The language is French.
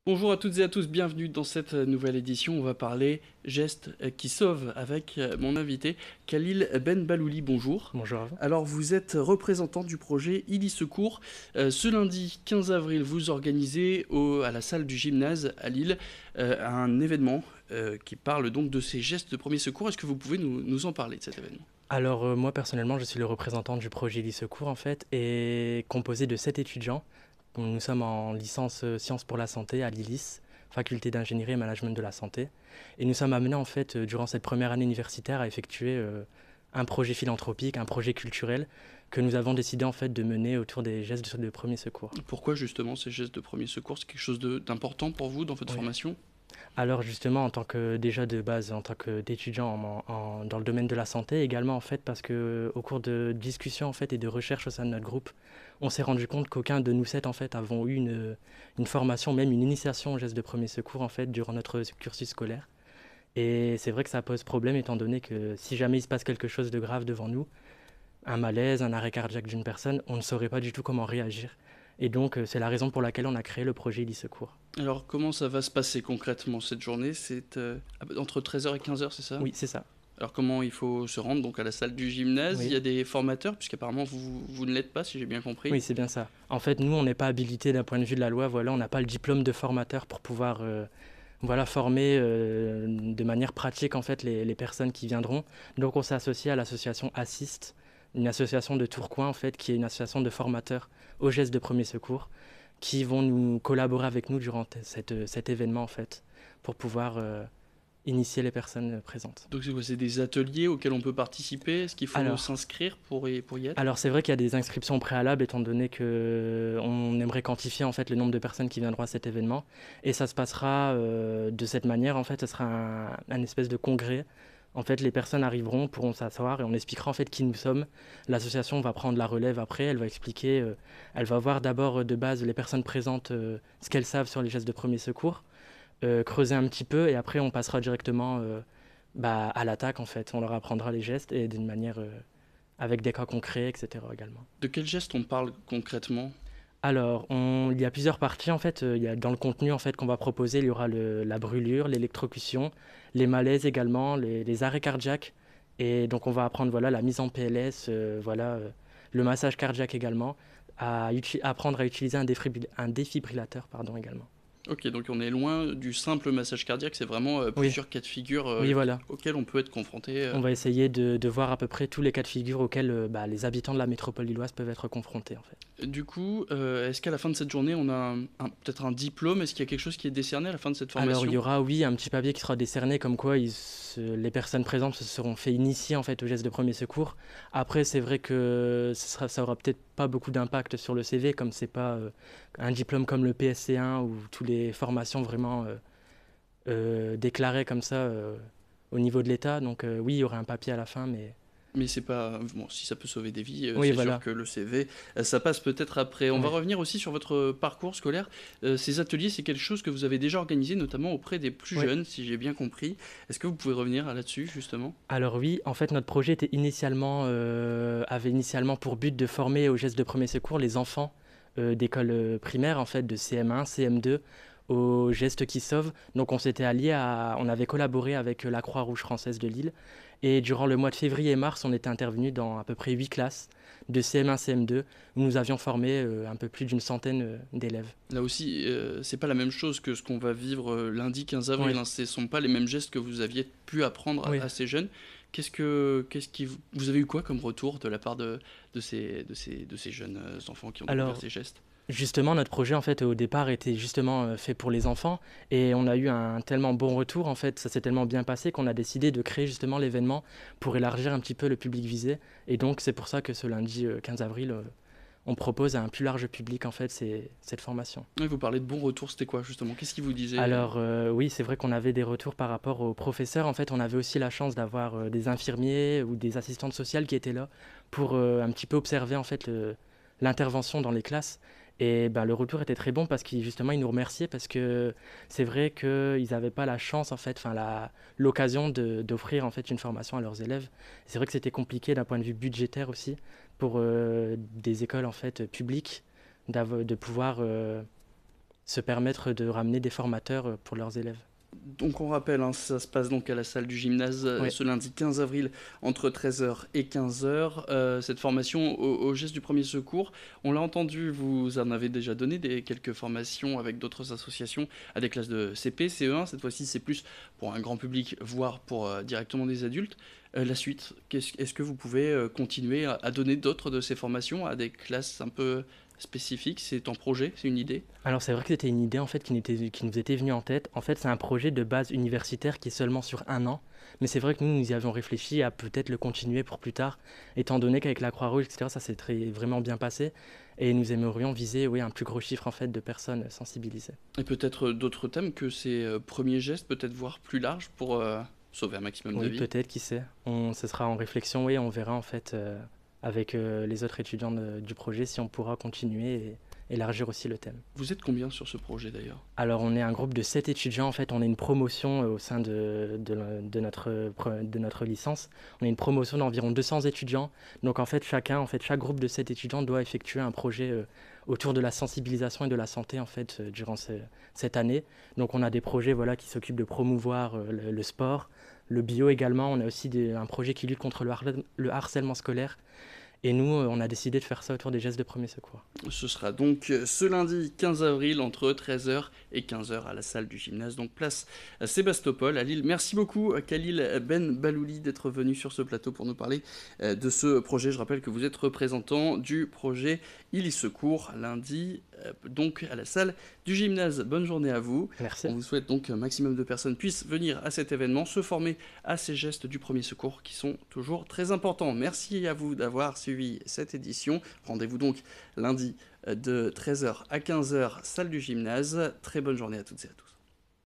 Bonjour à toutes et à tous, bienvenue dans cette nouvelle édition. On va parler gestes qui sauvent avec mon invité Khalil Ben Balouli. Bonjour. Bonjour à vous. Alors vous êtes représentant du projet ILI Secours. Ce lundi 15 avril, vous organisez à la salle du gymnase à Lille un événement qui parle donc de ces gestes de premier secours. Est-ce que vous pouvez nous en parler de cet événement? Alors moi personnellement je suis le représentant du projet Secours en fait et composé de 7 étudiants. Nous sommes en licence sciences pour la santé à l'ILIS, faculté d'ingénierie et management de la santé. Et nous sommes amenés en fait durant cette première année universitaire à effectuer un projet philanthropique, un projet culturel que nous avons décidé en fait de mener autour des gestes de premier secours. Pourquoi justement ces gestes de premier secours? C'est quelque chose d'important pour vous dans votre Oui. formation? Alors justement, en tant que déjà de base, en tant d'étudiant dans le domaine de la santé, également en fait parce que au cours de discussions en fait et de recherches au sein de notre groupe, on s'est rendu compte qu'aucun de nous sept en fait avons eu une formation, même une initiation aux gestes de premier secours en fait durant notre cursus scolaire. Et c'est vrai que ça pose problème étant donné que si jamais il se passe quelque chose de grave devant nous, un malaise, un arrêt cardiaque d'une personne, on ne saurait pas du tout comment réagir. Et donc c'est la raison pour laquelle on a créé le projet Secours. Alors, comment ça va se passer concrètement cette journée? C'est entre 13h et 15h, c'est ça? Oui, c'est ça. Alors, comment il faut se rendre donc à la salle du gymnase? Il y Oui. a des formateurs, puisqu'apparemment vous ne l'êtes pas, si j'ai bien compris. Oui, c'est bien ça. En fait, nous, on n'est pas habilité d'un point de vue de la loi. Voilà, on n'a pas le diplôme de formateur pour pouvoir voilà, former de manière pratique en fait les personnes qui viendront. Donc, on s'est associé à l'association Assist, une association de Tourcoing en fait, qui est une association de formateurs aux gestes de premier secours, qui vont nous collaborer avec nous durant cet événement en fait, pour pouvoir initier les personnes présentes. Donc, c'est quoi? C'est des ateliers auxquels on peut participer? Est-ce qu'il faut Alors, s'inscrire pour y être? Alors c'est vrai qu'il y a des inscriptions préalables étant donné que on aimerait quantifier en fait le nombre de personnes qui viendront à cet événement et ça se passera de cette manière en fait ce sera un espèce de congrès. En fait les personnes arriveront, pourront s'asseoir et on expliquera en fait qui nous sommes. L'association va prendre la relève après, elle va expliquer, elle va voir d'abord de base les personnes présentes ce qu'elles savent sur les gestes de premier secours, creuser un petit peu et après on passera directement à l'attaque en fait. On leur apprendra les gestes et d'une manière avec des cas concrets, etc. également. De quels gestes on parle concrètement? Alors, il y a plusieurs parties en fait. Il y a, dans le contenu en fait qu'on va proposer, il y aura la brûlure, l'électrocution, les malaises également, les arrêts cardiaques. Et donc on va apprendre voilà la mise en PLS, le massage cardiaque également, apprendre à utiliser un défibrillateur pardon également. Ok, donc on est loin du simple massage cardiaque, c'est vraiment Oui, plusieurs cas de figure oui voilà. auxquels on peut être confronté. On va essayer de voir à peu près tous les cas de figure auxquels les habitants de la métropole lilloise peuvent être confrontés en fait. Du coup, est-ce qu'à la fin de cette journée, on a peut-être un diplôme? Est-ce qu'il y a quelque chose qui est décerné à la fin de cette Alors il y formation? aura oui un petit papier qui sera décerné comme quoi les personnes présentes se seront fait initier en fait au geste de premier secours. Après c'est vrai que ça aura peut-être pas beaucoup d'impact sur le CV comme c'est pas un diplôme comme le PSC1 ou toutes les formations vraiment déclarées comme ça au niveau de l'État. Donc oui il y aura un papier à la fin mais Mais c'est pas bon, si ça peut sauver des vies, oui c'est sûr voilà. que le CV, ça passe peut-être après. On va Oui. revenir aussi sur votre parcours scolaire. Ces ateliers, c'est quelque chose que vous avez déjà organisé, notamment auprès des plus Oui. jeunes, si j'ai bien compris. Est-ce que vous pouvez revenir là-dessus, justement? Alors oui, en fait notre projet avait initialement pour but de former aux gestes de premier secours les enfants d'école primaire en fait de CM1, CM2 aux gestes qui sauvent. Donc on avait collaboré avec la Croix-Rouge française de Lille et durant le mois de février et mars, on était intervenu dans à peu près 8 classes de CM1, CM2 où nous avions formé un peu plus d'une centaine d'élèves. Là aussi, c'est pas la même chose que ce qu'on va vivre lundi 15 avril, Oui, hein. Ce ne sont pas les mêmes gestes que vous aviez pu apprendre oui. à ces jeunes. Vous avez eu quoi comme retour de la part de ces jeunes enfants qui ont découvert Alors ces gestes? justement, notre projet, en fait, au départ, était justement fait pour les enfants et on a eu un tellement bon retour, en fait, ça s'est tellement bien passé qu'on a décidé de créer justement l'événement pour élargir un petit peu le public visé. Et donc, c'est pour ça que ce lundi 15 avril, on propose à un plus large public, en fait, cette formation. Oui, vous parlez de bons retours, c'était quoi justement? Qu'est-ce qu'ils vous disaient? Alors, oui, c'est vrai qu'on avait des retours par rapport aux professeurs. En fait, on avait aussi la chance d'avoir des infirmiers ou des assistantes sociales qui étaient là pour un petit peu observer, en fait, l'intervention dans les classes. Et ben, le retour était très bon parce qu'ils justement ils nous remerciaient parce que c'est vrai qu'ils n'avaient pas la chance en fait, enfin l'occasion d'offrir en fait une formation à leurs élèves. C'est vrai que c'était compliqué d'un point de vue budgétaire aussi pour des écoles en fait publiques de pouvoir se permettre de ramener des formateurs pour leurs élèves. Donc on rappelle, hein, ça se passe donc à la salle du gymnase Oui. ce lundi 15 avril entre 13h et 15h. Cette formation au geste du premier secours, on l'a entendu, vous en avez déjà donné quelques formations avec d'autres associations à des classes de CP, CE1. Cette fois-ci, c'est plus pour un grand public, voire pour directement des adultes. La suite, est-ce que vous pouvez continuer à donner d'autres de ces formations à des classes un peu spécifiques? C'est en projet, c'est une idée? Alors c'est vrai que c'était une idée en fait qui nous était venue en tête. En fait, c'est un projet de base universitaire qui est seulement sur un an. Mais c'est vrai que nous y avions réfléchi à peut-être le continuer pour plus tard, étant donné qu'avec la Croix-Rouge, etc., ça s'est vraiment bien passé. Et nous aimerions viser, oui, un plus gros chiffre en fait de personnes sensibilisées. Et peut-être d'autres thèmes que ces premiers gestes, peut-être voir plus large pour sauver un maximum de Oui, vies. peut-être, qui sait. Ce sera en réflexion, oui, on verra en fait avec les autres étudiants du projet si on pourra continuer et élargir aussi le thème. Vous êtes combien sur ce projet d'ailleurs? Alors, on est un groupe de 7 étudiants. En fait, on est une promotion au sein de notre licence. On est une promotion d'environ 200 étudiants. Donc, en fait, chaque groupe de 7 étudiants doit effectuer un projet autour de la sensibilisation et de la santé, en fait, durant cette année. Donc, on a des projets, voilà, qui s'occupent de promouvoir le sport, le bio également. On a aussi un projet qui lutte contre le harcèlement scolaire. Et nous, on a décidé de faire ça autour des gestes de premier secours. Ce sera donc ce lundi 15 avril entre 13h et 15h à la salle du gymnase, donc place Sébastopol à Lille. Merci beaucoup Khalil Ben Balouli d'être venu sur ce plateau pour nous parler de ce projet. Je rappelle que vous êtes représentant du projet Illy Secours lundi donc à la salle du gymnase. Bonne journée à vous. Merci. On vous souhaite donc qu'un maximum de personnes puissent venir à cet événement, se former à ces gestes du premier secours qui sont toujours très importants. Merci à vous d'avoir suivi cette édition. Rendez-vous donc lundi de 13h à 15h, salle du gymnase. Très bonne journée à toutes et à tous.